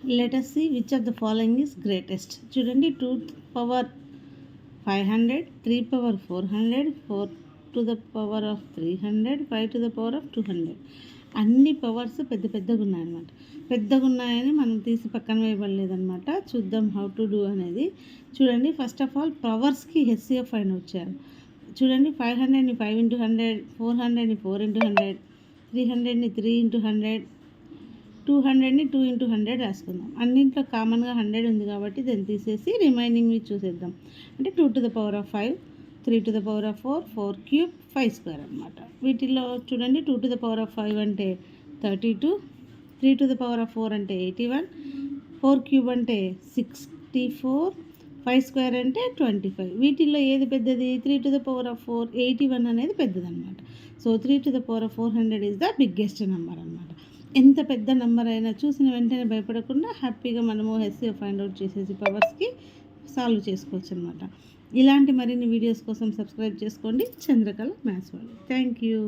Let us see which of the following is greatest. చూడండి 2 power 500, 3 power 400, 4 to the power of 300, 5 to the power of 200. అన్ని powers పెద్ద పెద్దగా ఉన్నాయన్నమాట. పెద్దగా ఉన్నాయని మనం తీసి పక్కన వేయబడలేదన్నమాట. చూద్దాం హౌ టు డూ అనేది. చూడండి ఫస్ట్ ఆఫ్ ఆల్ పవర్స్కి హెచ్సిఎఫ్ ఫైండ్ వచ్చారు. చూడండి 500ని 5 into 100, 400ని 4 into 100, 300ని 3 into 100, 200ని 2 into 100 రాసుకుందాం. అన్నింట్లో కామన్గా 100 ఉంది కాబట్టి దాన్ని తీసేసి రిమైనింగ్వి చూసేద్దాం. అంటే 2 to the power of 5, 3 to the power of 4, 4 cube, 5 square అనమాట. వీటిల్లో చూడండి 2 to the power of 5 అంటే 32, 3 to the power of 4 అంటే 81, 4 cube అంటే 64, 5 square అంటే 25. వీటిల్లో ఏది పెద్దది? 3 to the power of 4, 81 అనేది పెద్దదన్నమాట. So 3 to the power of 400 is the biggest number అనమాట. ఎంత పెద్ద నెంబర్ అయినా చూసిన వెంటనే భయపడకుండా హ్యాపీగా మనము హెచ్సిఎఫ్ ఫైండ్ అవుట్ చేసేసి పవర్స్కి సాల్వ్ చేసుకోవచ్చు అనమాట. ఇలాంటి మరిన్ని వీడియోస్ కోసం సబ్స్క్రైబ్ చేసుకోండి Chandrakala maths world. Thank you.